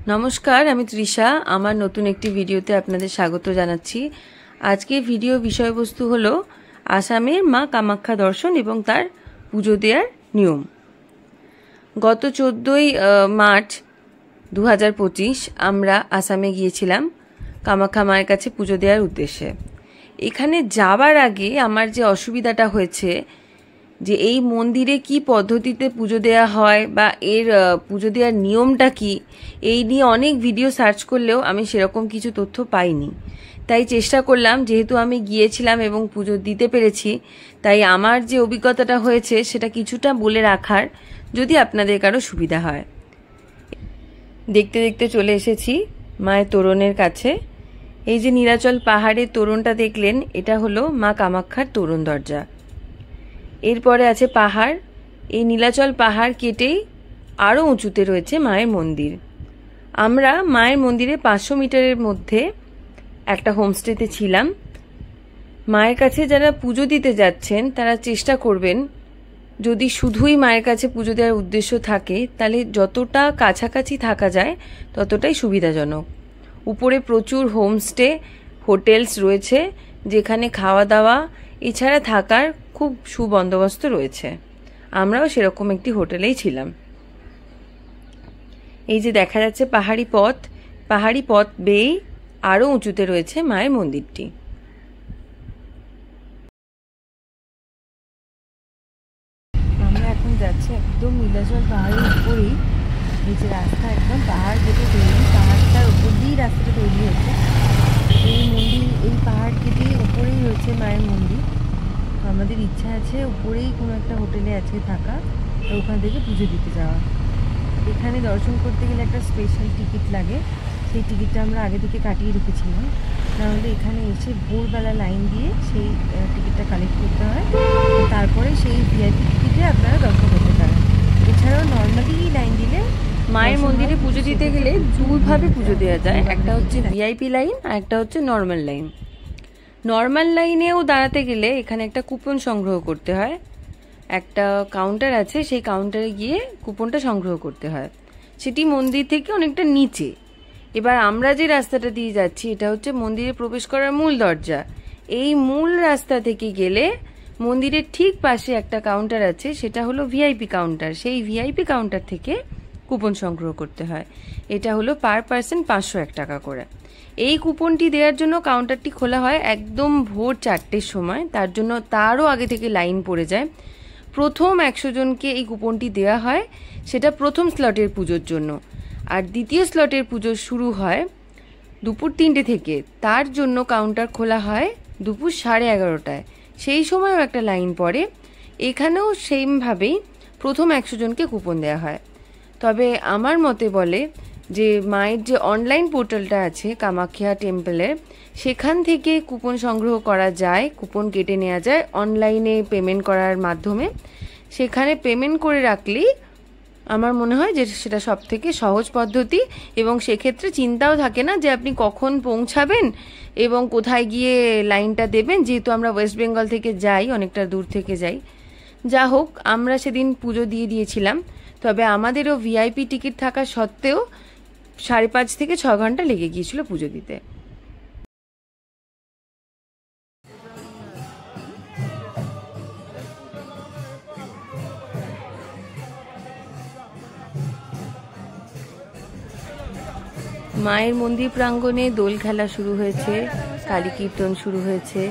নমস্কার, আমি তৃষা। আমার নতুন একটি ভিডিওতে আপনাদের স্বাগত জানাচ্ছি। আজকে ভিডিও বিষয়বস্তু হলো আসামের মা কামাখ্যা দর্শন এবং তার পুজো দেওয়ার নিয়ম। গত 14ই মার্চ 2025 আমরা আসামে গিয়েছিলাম কামাখ্যা মায়ের কাছে পুজো দেওয়ার উদ্দেশ্যে। এখানে যাবার আগে আমার যে অসুবিধাটা হয়েছে যে এই মন্দিরে কি পদ্ধতিতে পুজো দেওয়া হয় বা এর পুজো দেওয়ার নিয়মটা কি, এই নিয়ে অনেক ভিডিও সার্চ করলেও আমি সেরকম কিছু তথ্য পাইনি। তাই চেষ্টা করলাম, যেহেতু আমি গিয়েছিলাম এবং পুজো দিতে পেরেছি, তাই আমার যে অভিজ্ঞতাটা হয়েছে সেটা কিছুটা বলে রাখার, যদি আপনাদের কারো সুবিধা হয়। দেখতে দেখতে চলে এসেছি মায়ের তোরণের কাছে। এই যে নীলাচল পাহাড়ের তোরণটা দেখলেন, এটা হলো মা কামাখ্যার তোরণ দরজা। এরপরে আছে পাহাড়। এই নীলাচল পাহাড় কেটেই আরও উঁচুতে রয়েছে মায়ের মন্দির। আমরা মায়ের মন্দিরে 500 মিটারের মধ্যে একটা হোমস্টেতে ছিলাম। মায়ের কাছে যারা পুজো দিতে যাচ্ছেন তারা চেষ্টা করবেন, যদি শুধুই মায়ের কাছে পুজো দেওয়ার উদ্দেশ্য থাকে তাহলে যতটা কাছাকাছি থাকা যায় ততটাই সুবিধাজনক। উপরে প্রচুর হোমস্টে, হোটেলস রয়েছে যেখানে খাওয়া দাওয়া এছাড়া থাকার খুব সুবন্দোবস্ত রয়েছে। আমরাও সেরকম একটি হোটেলেই ছিলাম। এই যে দেখা যাচ্ছে পাহাড়ি পথ বেয়ে আরও উঁচুতে রয়েছে মায়ের মন্দিরটি। আমরা এখন যাচ্ছি একদম নীলাচল পাহাড়ের উপরেই। এই যে রাস্তা একদম পাহাড় কেটে তৈরি, পাহাড়টার উপর দিয়েই রাস্তাটা তৈরি হয়েছে। এই মন্দির, এই পাহাড় কেটে উপরেই রয়েছে মায়ের মন্দির। আমাদের ইচ্ছা আছে উপরেই কোনো একটা হোটেলে আজকে থাকা, আর ওখান থেকে পুজো দিতে যাওয়া। এখানে দর্শন করতে গেলে একটা স্পেশাল টিকিট লাগে, সেই টিকিটটা আমরা আগে থেকে কাটিয়ে রেখেছিলাম। নাহলে এখানে এসে ভোরবেলা লাইন দিয়ে সেই টিকিটটা কালেক্ট করতে হয়, তারপরে সেই ভিআইপি টিকিটে আপনারা দর্শন করতে পারেন। এছাড়াও নর্মালি লাইন দিলে মায়ের মন্দিরে পুজো দিতে গেলে দুভাবে পুজো দেওয়া যায়, একটা হচ্ছে ভিআইপি লাইন আর একটা হচ্ছে নর্মাল লাইন। নর্মাল লাইনেও দাঁড়াতে গেলে এখানে একটা কুপন সংগ্রহ করতে হয়। একটা কাউন্টার আছে, সেই কাউন্টারে গিয়ে কুপনটা সংগ্রহ করতে হয়। সেটি মন্দির থেকে অনেকটা নিচে। এবার আমরা যে রাস্তাটা দিয়ে যাচ্ছি এটা হচ্ছে মন্দিরে প্রবেশ করার মূল দরজা। এই মূল রাস্তা থেকে গেলে মন্দিরের ঠিক পাশে একটা কাউন্টার আছে, সেটা হলো ভিআইপি কাউন্টার। সেই ভিআইপি কাউন্টার থেকে কুপন সংগ্রহ করতে হয়। এটা হলো পার পার্সন 501 টাকা করে। এই কুপনটি দেওয়ার জন্য কাউন্টারটি খোলা হয় একদম ভোর 4টের সময়, তার জন্য তারও আগে থেকে লাইন পড়ে যায়। প্রথম 100 জনকে এই কুপনটি দেওয়া হয়, সেটা প্রথম স্লটের পুজোর জন্য। আর দ্বিতীয় স্লটের পুজো শুরু হয় দুপুর 3টে থেকে, তার জন্য কাউন্টার খোলা হয় দুপুর 11:30টায়। সেই সময়ও একটা লাইন পড়ে। এখানেও সেমভাবেই প্রথম 100 জনকে কুপন দেওয়া হয়। তবে আমার মতে বলে যে মায়ের যে অনলাইন পোর্টালটা আছে কামাখ্যা টেম্পলের, সেখান থেকে কুপন সংগ্রহ করা যায়, কুপন কেটে নেওয়া যায় অনলাইনে পেমেন্ট করার মাধ্যমে। সেখানে পেমেন্ট করে রাখলেই আমার মনে হয় যে সেটা সব থেকে সহজ পদ্ধতি, এবং সেক্ষেত্রে চিন্তাও থাকে না যে আপনি কখন পৌঁছাবেন এবং কোথায় গিয়ে লাইনটা দেবেন, যেহেতু আমরা ওয়েস্ট বেঙ্গল থেকে যাই, অনেকটা দূর থেকে যাই। যা হোক, আমরা সেদিন পুজো দিয়ে দিয়েছিলাম। তবে আমাদেরও ভিআইপি টিকিট থাকা সত্ত্বেও 5.5 থেকে 6 ঘন্টা লেগে গিয়েছিল পুজো দিতে। মায়ের মন্দির প্রাঙ্গণে দোল খেলা শুরু হয়েছে, কালী কীর্তন শুরু হয়েছে।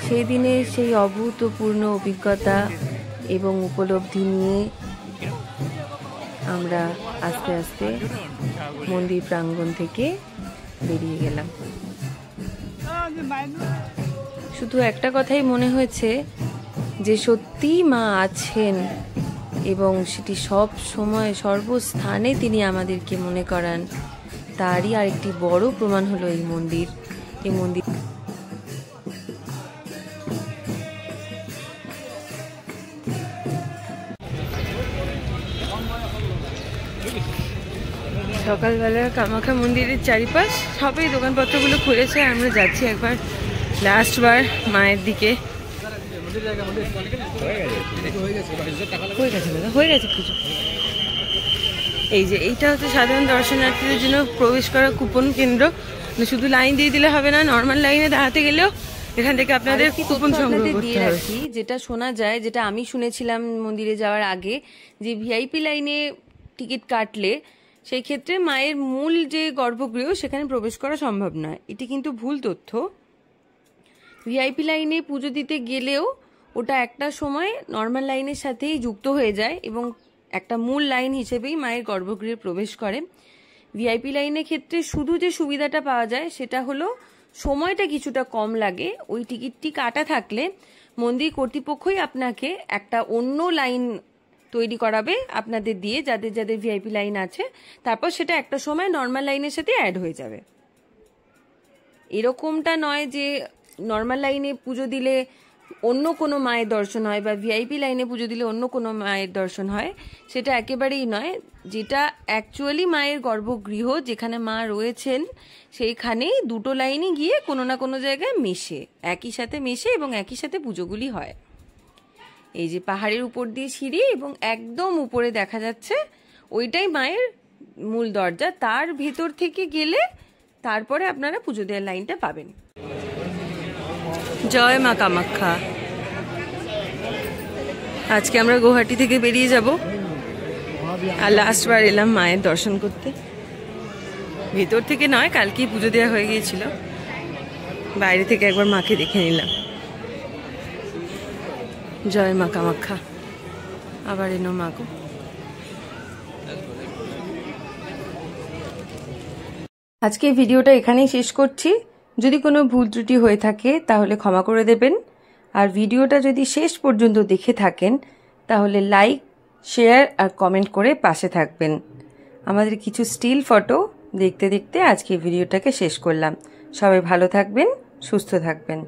সেই দিনে সেই অভূতপূর্ণ অভিজ্ঞতা এবং উপলব্ধি নিয়ে আমরা আস্তে আস্তে মন্দির প্রাঙ্গণ থেকে বেরিয়ে গেলাম। শুধু একটা কথাই মনে হয়েছে যে সত্যি মা আছেন, এবং সেটি সব সময় সর্বস্থানে তিনি আমাদেরকে মনে করান। তারই আরেকটি বড় প্রমাণ হলো এই মন্দির। এই মন্দির সকালবেলা কামাখ্যা মন্দিরের চারিপাশ সবই দোকানপত্রগুলো খুলেছে। আমরা যাচ্ছি একবার লাস্টবার মায়ের দিকে। হয়ে গেছে পুজো। এই যে এইটা হচ্ছে সাধারণ দর্শনার্থীদের জন্য প্রবেশ করা কুপন কেন্দ্র। শুধু লাইন দিয়ে দিলে হবে না, নর্মাল লাইনে দাঁড়াতে গেলেও এখান থেকে আপনাদের কুপন সংগ্রহ করতে হবে। যেটা শোনা যায়, যেটা আমি শুনেছিলাম মন্দিরে যাওয়ার আগে, যে ভিআইপি লাইনে টিকিট কাটলে সেই ক্ষেত্রে মায়ের মূল যে গর্ভগৃহ সেখানে প্রবেশ করা সম্ভব নয়। এটি কিন্তু ভুল তথ্য। ভিআইপি লাইনে পুজো দিতে গেলেও ওটা একটা সময় নর্মাল লাইনের সাথেই যুক্ত হয়ে যায় এবং একটা মূল লাইন হিসেবেই মায়ের গর্ভগৃহে প্রবেশ করে। ভিআইপি লাইনের ক্ষেত্রে শুধু যে সুবিধাটা পাওয়া যায় সেটা হলো সময়টা কিছুটা কম লাগে। ওই টিকিটটি কাটা থাকলে মন্দির কর্তৃপক্ষই আপনাকে একটা অন্য লাইন তৈরি করাবে আপনাদের দিয়ে, যাদের যাদের ভিআইপি লাইন আছে, তারপর সেটা একটা সময় নর্মাল লাইনের সাথে অ্যাড হয়ে যাবে। এরকমটা নয় যে নর্মাল লাইনে পুজো দিলে অন্য কোনো মায়ের দর্শন হয় বা ভিআইপি লাইনে পুজো দিলে অন্য কোনো মায়ের দর্শন হয়, সেটা একেবারেই নয়। যেটা অ্যাকচুয়ালি মায়ের গর্ভগৃহ, যেখানে মা রয়েছেন, সেইখানেই দুটো লাইনই গিয়ে কোনো না কোনো জায়গায় মেশে, একই সাথে মেশে এবং একই সাথে পুজোগুলি হয়। এই যে পাহাড়ের উপর দিয়ে সিঁড়ি এবং একদম উপরে দেখা যাচ্ছে ওইটাই মায়ের মূল দরজা। তার ভেতর থেকে গেলে তারপরে আপনারা পুজো দেওয়ার লাইনটা পাবেন। জয় মা কামাখ্যা। আজকে আমরা গুয়াহাটি থেকে বেরিয়ে যাব, আর লাস্টবার এলাম মায়ের দর্শন করতে। ভেতর থেকে নয়, কালকেই পুজো দেওয়া হয়ে গিয়েছিল, বাইরে থেকে একবার মাকে দেখে নিলাম। জয় মা কামাখ্যা। আবার এনো মাগো। আজকে ভিডিওটা এখানেই শেষ করছি। যদি কোনো ভুল ত্রুটি হয়ে থাকে তাহলে ক্ষমা করে দেবেন। আর ভিডিওটা যদি শেষ পর্যন্ত দেখে থাকেন তাহলে লাইক, শেয়ার আর কমেন্ট করে পাশে থাকবেন। আমাদের কিছু স্টিল ফটো দেখতে দেখতে আজকে ভিডিওটাকে শেষ করলাম। সবাই ভালো থাকবেন, সুস্থ থাকবেন।